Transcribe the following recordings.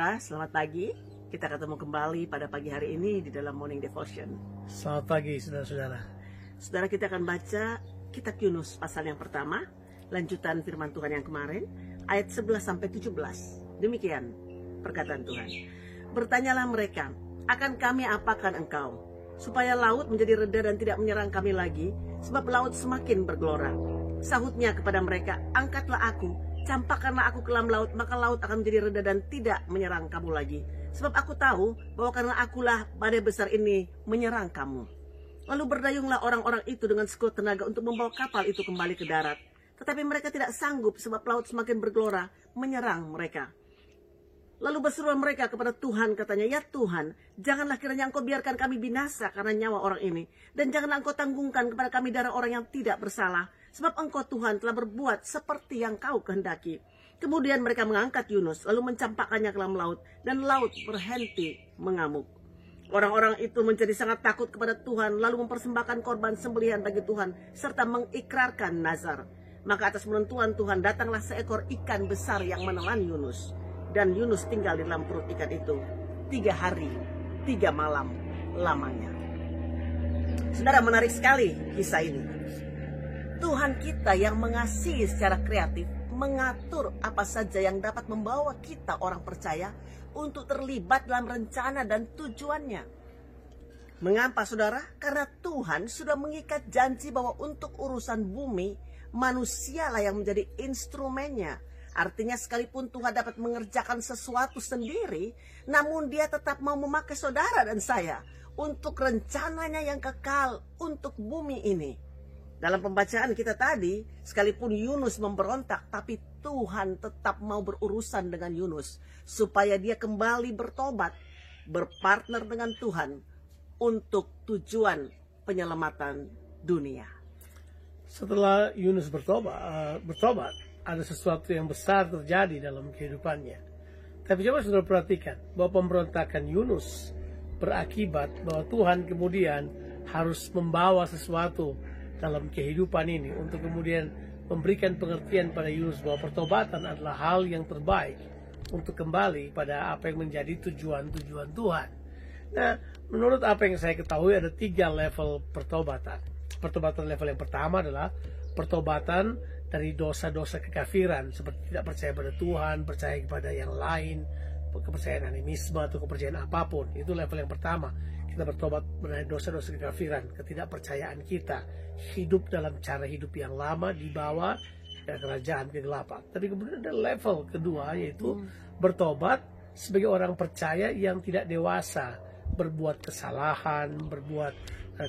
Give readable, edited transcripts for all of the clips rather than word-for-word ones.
Selamat pagi, kita ketemu kembali pada pagi hari ini di dalam Morning Devotion. Selamat pagi saudara-saudara. Saudara, kita akan baca kitab Yunus pasal yang pertama, lanjutan firman Tuhan yang kemarin, ayat 11-17. Demikian perkataan Tuhan. Bertanyalah mereka, akan kami apakan engkau? Supaya laut menjadi reda dan tidak menyerang kami lagi, sebab laut semakin bergelora. Sahutnya kepada mereka, angkatlah aku, campakkanlah aku ke dalam laut, maka laut akan menjadi reda dan tidak menyerang kamu lagi. Sebab aku tahu bahwa karena akulah badai besar ini menyerang kamu. Lalu berdayunglah orang-orang itu dengan sekuat tenaga untuk membawa kapal itu kembali ke darat. Tetapi mereka tidak sanggup sebab laut semakin bergelora menyerang mereka. Lalu berseru mereka kepada Tuhan, katanya, ya Tuhan, janganlah kiranya engkau biarkan kami binasa karena nyawa orang ini. Dan janganlah engkau tanggungkan kepada kami darah orang yang tidak bersalah. Sebab engkau Tuhan telah berbuat seperti yang kau kehendaki. Kemudian mereka mengangkat Yunus, lalu mencampakkannya ke dalam laut. Dan laut berhenti mengamuk. Orang-orang itu menjadi sangat takut kepada Tuhan, lalu mempersembahkan korban sembelihan bagi Tuhan, serta mengikrarkan nazar. Maka atas penentuan Tuhan datanglah seekor ikan besar yang menelan Yunus. Dan Yunus tinggal di dalam perut ikan itu 3 hari, 3 malam lamanya. Saudara, menarik sekali kisah ini. Tuhan kita yang mengasihi secara kreatif mengatur apa saja yang dapat membawa kita orang percaya untuk terlibat dalam rencana dan tujuannya. Mengapa saudara? Karena Tuhan sudah mengikat janji bahwa untuk urusan bumi, manusialah yang menjadi instrumennya. Artinya sekalipun Tuhan dapat mengerjakan sesuatu sendiri, namun dia tetap mau memakai saudara dan saya untuk rencananya yang kekal untuk bumi ini. Dalam pembacaan kita tadi, sekalipun Yunus memberontak, tapi Tuhan tetap mau berurusan dengan Yunus, supaya dia kembali bertobat, berpartner dengan Tuhan untuk tujuan penyelamatan dunia. Setelah Yunus bertobat, ada sesuatu yang besar terjadi dalam kehidupannya. Tapi coba saudara perhatikan bahwa pemberontakan Yunus berakibat bahwa Tuhan kemudian harus membawa sesuatu dalam kehidupan ini untuk kemudian memberikan pengertian pada Yunus bahwa pertobatan adalah hal yang terbaik untuk kembali pada apa yang menjadi tujuan-tujuan Tuhan. Nah, menurut apa yang saya ketahui ada 3 level pertobatan. Pertobatan level yang pertama adalah pertobatan dari dosa-dosa kekafiran seperti tidak percaya pada Tuhan, percaya kepada yang lain, kepercayaan animisme atau kepercayaan apapun. Itu level yang pertama. Kita bertobat dari dosa-dosa kekafiran, ketidakpercayaan kita, hidup dalam cara hidup yang lama di bawah kerajaan kegelapan. Tapi kemudian ada level kedua, yaitu bertobat sebagai orang percaya yang tidak dewasa, berbuat kesalahan,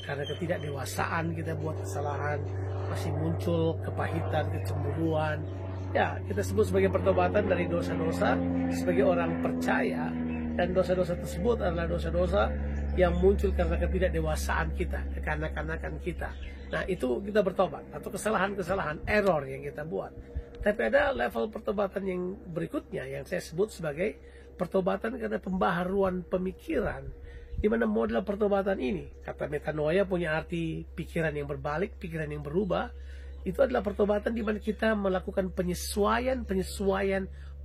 karena ketidakdewasaan kita buat kesalahan, masih muncul kepahitan, kecemburuan. Ya, kita sebut sebagai pertobatan dari dosa-dosa sebagai orang percaya, dan dosa-dosa tersebut adalah dosa-dosa yang muncul karena ketidakdewasaan kita, kekanak-kanakan kita. Nah, itu kita bertobat, atau kesalahan-kesalahan, error yang kita buat. Tapi ada level pertobatan yang berikutnya yang saya sebut sebagai pertobatan karena pembaharuan pemikiran, di mana model pertobatan ini, kata metanoia punya arti pikiran yang berbalik, pikiran yang berubah. Itu adalah pertobatan di mana kita melakukan penyesuaian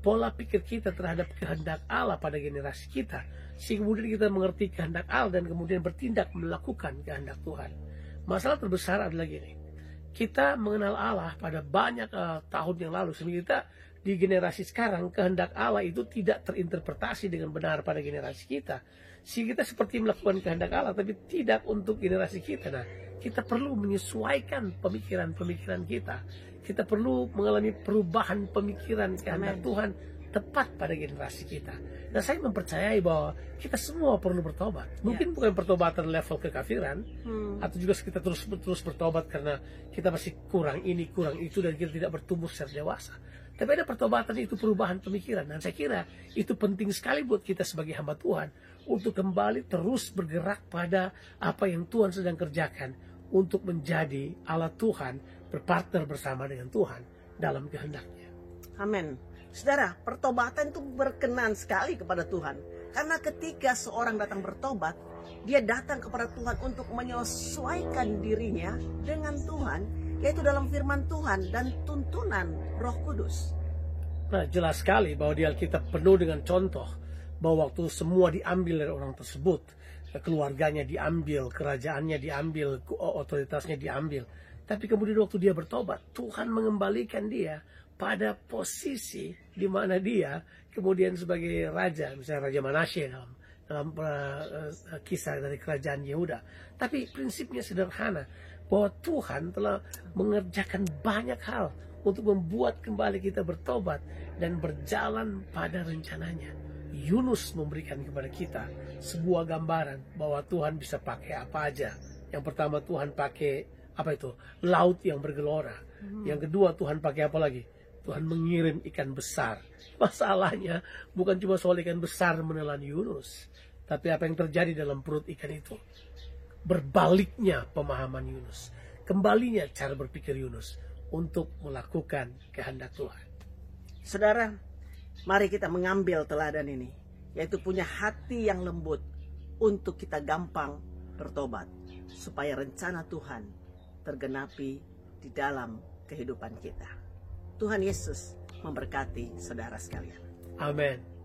pola pikir kita terhadap kehendak Allah pada generasi kita, sehingga kemudian kita mengerti kehendak Allah dan kemudian bertindak melakukan kehendak Tuhan. Masalah terbesar adalah gini, kita mengenal Allah pada banyak tahun yang lalu, sehingga kita di generasi sekarang kehendak Allah itu tidak terinterpretasi dengan benar pada generasi kita, sehingga kita seperti melakukan kehendak Allah tapi tidak untuk generasi kita. Nah, kita perlu menyesuaikan pemikiran-pemikiran kita. Kita perlu mengalami perubahan pemikiran kehendak Tuhan tepat pada generasi kita. Dan saya mempercayai bahwa kita semua perlu bertobat. Mungkin bukan pertobatan level kekafiran, atau juga kita terus bertobat karena kita masih kurang ini, kurang itu, dan kita tidak bertumbuh secara dewasa. Tapi ada pertobatan itu perubahan pemikiran. Dan saya kira itu penting sekali buat kita sebagai hamba Tuhan untuk kembali terus bergerak pada apa yang Tuhan sedang kerjakan untuk menjadi Allah Tuhan, berpartner bersama dengan Tuhan dalam kehendaknya. Amin. Saudara, pertobatan itu berkenan sekali kepada Tuhan. Karena ketika seorang datang bertobat, dia datang kepada Tuhan untuk menyesuaikan dirinya dengan Tuhan, yaitu dalam firman Tuhan dan tuntunan Roh Kudus. Nah, jelas sekali bahwa di Alkitab penuh dengan contoh bahwa waktu semua diambil dari orang tersebut, keluarganya diambil, kerajaannya diambil, otoritasnya diambil. Tapi kemudian waktu dia bertobat, Tuhan mengembalikan dia pada posisi di mana dia kemudian sebagai raja, misalnya Raja Manasye dalam kisah dari kerajaan Yehuda. Tapi prinsipnya sederhana, bahwa Tuhan telah mengerjakan banyak hal untuk membuat kembali kita bertobat dan berjalan pada rencananya. Yunus memberikan kepada kita sebuah gambaran bahwa Tuhan bisa pakai apa aja. Yang pertama, Tuhan pakai apa itu? Laut yang bergelora. Yang kedua, Tuhan pakai apa lagi? Tuhan mengirim ikan besar. Masalahnya bukan cuma soal ikan besar menelan Yunus, tapi apa yang terjadi dalam perut ikan itu. Berbaliknya pemahaman Yunus, kembalinya cara berpikir Yunus untuk melakukan kehendak Tuhan. Saudara, mari kita mengambil teladan ini, yaitu punya hati yang lembut untuk kita gampang bertobat, supaya rencana Tuhan tergenapi di dalam kehidupan kita. Tuhan Yesus memberkati saudara sekalian. Amin.